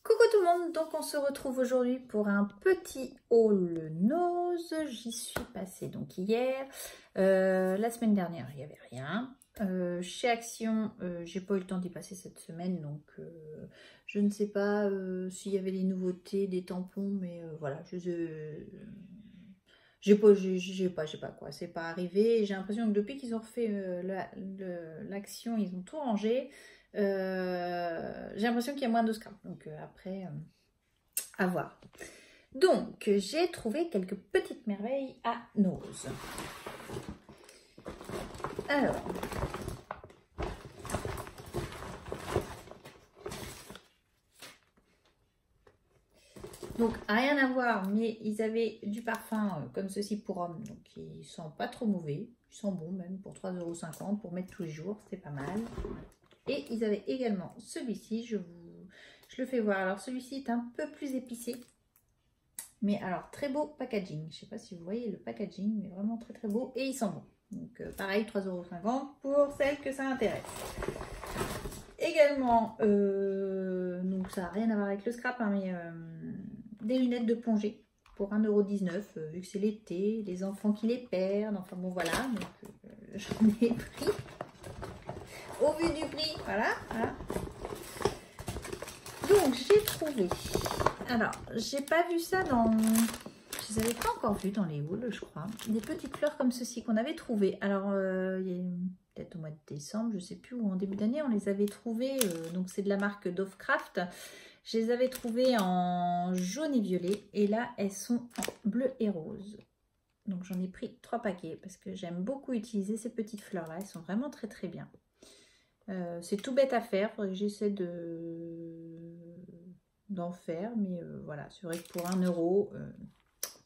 Coucou tout le monde, donc on se retrouve aujourd'hui pour un petit haul nose. J'y suis passée donc hier, la semaine dernière il n'y avait rien. Chez Action, j'ai pas eu le temps d'y passer cette semaine, donc je ne sais pas s'il y avait des nouveautés, des tampons, mais voilà, j'ai pas quoi, c'est pas arrivé. J'ai l'impression que depuis qu'ils ont refait l'Action, ils ont tout rangé. J'ai l'impression qu'il y a moins de scrap, donc après à voir. Donc j'ai trouvé quelques petites merveilles à Nose. Alors donc rien à voir, mais ils avaient du parfum comme ceci pour hommes, donc ils sont pas trop mauvais, ils sont bons même pour 3,50 € pour mettre tous les jours, c'est pas mal. Et ils avaient également celui-ci, je le fais voir. Alors celui-ci est un peu plus épicé, mais alors très beau packaging. Je sais pas si vous voyez le packaging, mais vraiment très très beau et il sent bon. Donc pareil, 3,50 € pour celles que ça intéresse. Également, donc ça n'a rien à voir avec le scrap, hein, mais des lunettes de plongée pour 1,19 €, vu que c'est l'été, les enfants qui les perdent, enfin bon voilà, donc j'en ai pris. Au vu du prix, voilà. Donc j'ai trouvé, alors j'ai pas vu ça dans, je les avais pas encore vu dans les hauls je crois, des petites fleurs comme ceci qu'on avait trouvé. Alors il y a peut-être au mois de décembre, je sais plus, ou en début d'année on les avait trouvées, donc c'est de la marque Dovecraft. Je les avais trouvées en jaune et violet et là elles sont en bleu et rose. Donc j'en ai pris 3 paquets parce que j'aime beaucoup utiliser ces petites fleurs là, elles sont vraiment très très bien. C'est tout bête à faire, faudrait que j'essaie d'en faire, mais voilà, c'est vrai que pour 1 €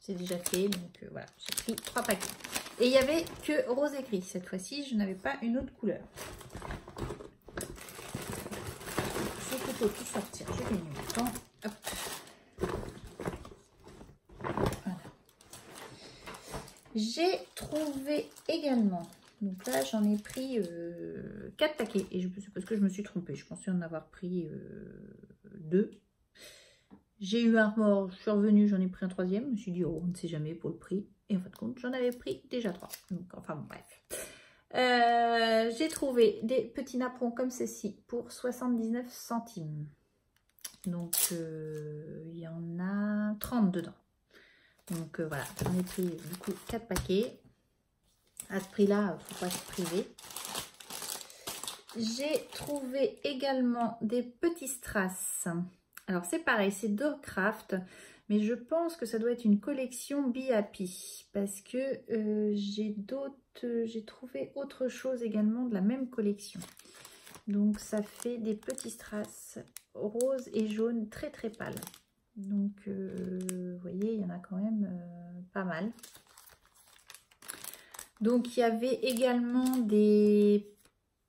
c'est déjà fait, donc voilà, j'ai pris 3 paquets. Et il n'y avait que rose et gris cette fois-ci, je n'avais pas une autre couleur. Je vais plutôt tout sortir, je gagne mon temps. Hop. Voilà. J'ai trouvé également, donc là j'en ai pris 4 paquets et c'est parce que je me suis trompée, je pensais en avoir pris 2. J'ai eu un remords, je suis revenue, j'en ai pris un 3e, je me suis dit oh on ne sait jamais pour le prix, et en fin de compte j'en avais pris déjà 3, donc enfin bon bref. J'ai trouvé des petits napperons comme ceci pour 79 centimes, donc il y en a 30 dedans. Donc voilà, j'en ai pris du coup 4 paquets. À ce prix-là, il ne faut pas se priver. J'ai trouvé également des petits strass. Alors c'est pareil, c'est Dovecraft, mais je pense que ça doit être une collection Be Happy parce que j'ai trouvé autre chose également de la même collection. Donc ça fait des petits strass rose et jaune très très pâles. Donc vous voyez, il y en a quand même pas mal. Donc il y avait également des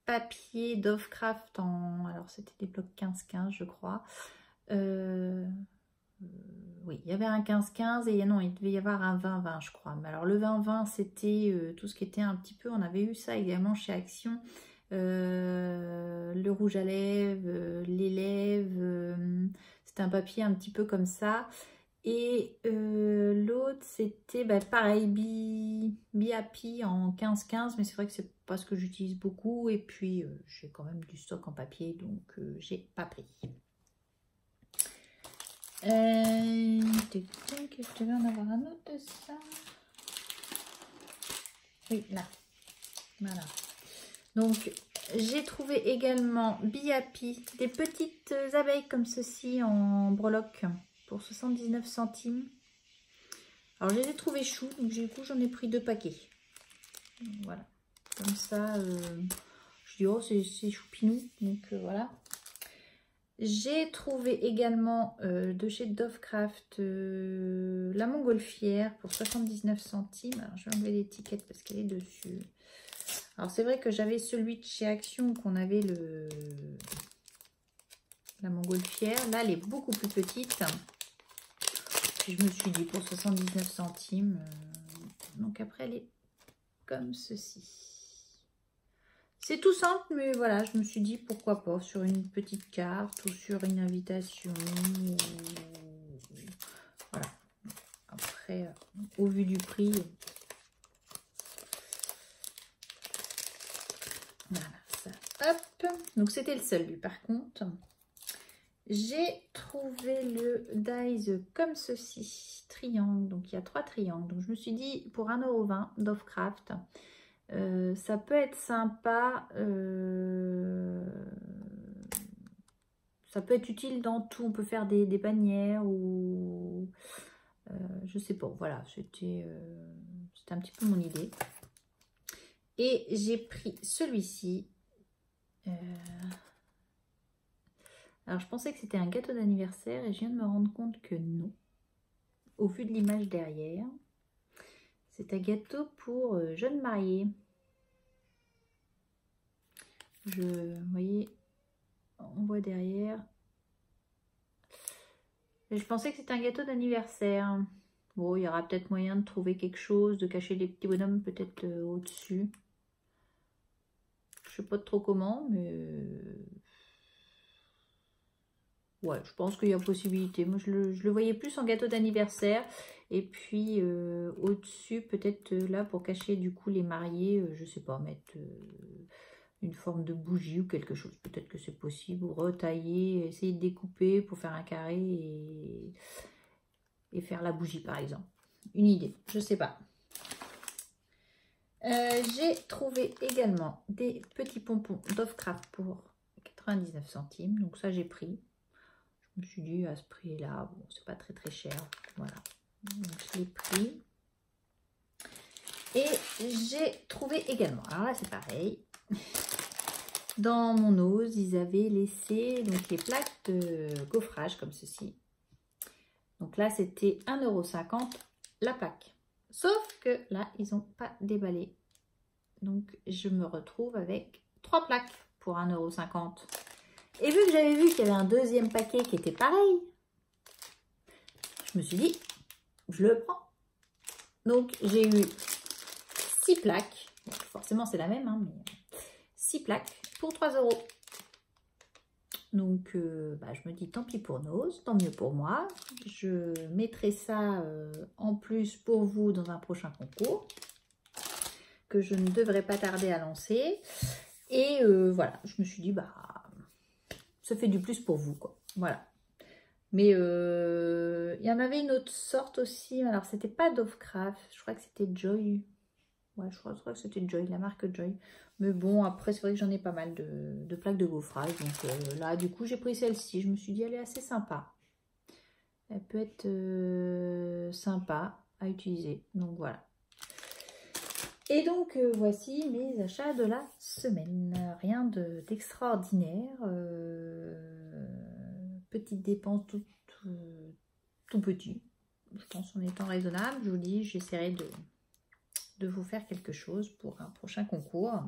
papiers Dovecraft en, alors c'était des blocs 15-15 je crois. Oui, il y avait un 15-15 et non, il devait y avoir un 20-20 je crois. Mais alors le 20-20 c'était tout ce qui était un petit peu, on avait eu ça également chez Action. Le rouge à lèvres, les lèvres, c'était un papier un petit peu comme ça. Et l'autre c'était pareil, Be Happy en 15-15, mais c'est vrai que c'est pas ce que j'utilise beaucoup. Et puis j'ai quand même du stock en papier, donc j'ai pas pris. Je devais en avoir un autre de ça. Oui, là. Voilà. Donc, j'ai trouvé également Be Happy, des petites abeilles comme ceci en breloque pour 79 centimes. Alors, je les ai trouvées chou, donc du coup, j'en ai pris 2 paquets. Voilà. Comme ça, je dis, oh, c'est choupinou. Donc, voilà. J'ai trouvé également de chez Dovecraft la montgolfière pour 79 centimes. Alors, je vais enlever l'étiquette parce qu'elle est dessus. Alors, c'est vrai que j'avais celui de chez Action qu'on avait la montgolfière. Là, elle est beaucoup plus petite. Puis, je me suis dit pour 79 centimes. Donc, après, elle est comme ceci. C'est tout simple, mais voilà, je me suis dit pourquoi pas sur une petite carte ou sur une invitation. Voilà. Après, au vu du prix... Voilà, ça, hop. Donc, c'était le seul, lui, par contre. J'ai trouvé le dies comme ceci, triangle. Donc, il y a 3 triangles. Donc, je me suis dit, pour 1,20 € d'Offcraft, ça peut être sympa. Ça peut être utile dans tout. On peut faire des bannières ou... je sais pas. Voilà, c'était un petit peu mon idée. Et j'ai pris celui-ci. Alors, je pensais que c'était un gâteau d'anniversaire et je viens de me rendre compte que non. Au vu de l'image derrière, c'est un gâteau pour jeunes mariés. Vous voyez, on voit derrière. Et je pensais que c'était un gâteau d'anniversaire. Bon, il y aura peut-être moyen de trouver quelque chose, de cacher les petits bonhommes peut-être au-dessus. Je sais pas trop comment, mais... ouais, je pense qu'il y a possibilité. Moi, je le voyais plus en gâteau d'anniversaire. Et puis, au-dessus, peut-être là, pour cacher du coup les mariés, je sais pas, mettre une forme de bougie ou quelque chose. Peut-être que c'est possible. Ou retailler, essayer de découper pour faire un carré et faire la bougie, par exemple. Une idée, je sais pas. J'ai trouvé également des petits pompons d'Offcraft pour 99 centimes. Donc ça, j'ai pris. Je me suis dit, à ce prix-là, bon, c'est pas très cher. Voilà. Donc, je l'ai pris. Et j'ai trouvé également, alors là, c'est pareil. Dans mon ose, ils avaient laissé donc, les plaques de gaufrage comme ceci. Donc là, c'était 1,50 € la plaque. Sauf que là, ils n'ont pas déballé. Donc, je me retrouve avec 3 plaques pour 1,50 €. Et vu que j'avais vu qu'il y avait un deuxième paquet qui était pareil, je me suis dit, je le prends. Donc, j'ai eu 6 plaques. Bon, forcément, c'est la même, hein, mais 6 plaques pour 3 €. Donc, je me dis, tant pis pour Nose, tant mieux pour moi. Je mettrai ça en plus pour vous dans un prochain concours que je ne devrais pas tarder à lancer. Et voilà, je me suis dit, ça fait du plus pour vous, quoi. Voilà. Mais il y en avait une autre sorte aussi. Alors, c'était pas Dovecraft. Je crois que c'était Joy. Ouais, je crois que c'était Joy, la marque Joy. Mais bon, après, c'est vrai que j'en ai pas mal de plaques de gaufrage. Donc là, du coup, j'ai pris celle-ci. Je me suis dit, elle est assez sympa. Elle peut être sympa à utiliser. Donc, voilà. Et donc, voici mes achats de la semaine. Rien d'extraordinaire. Petite dépense tout petit. Je pense en étant raisonnable. Je vous dis, j'essaierai de vous faire quelque chose pour un prochain concours.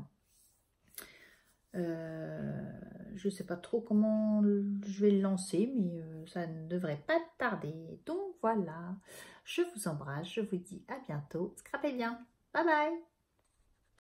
Je ne sais pas trop comment je vais le lancer, mais ça ne devrait pas tarder. Donc voilà, je vous embrasse, je vous dis à bientôt. Scrapez bien. Bye bye.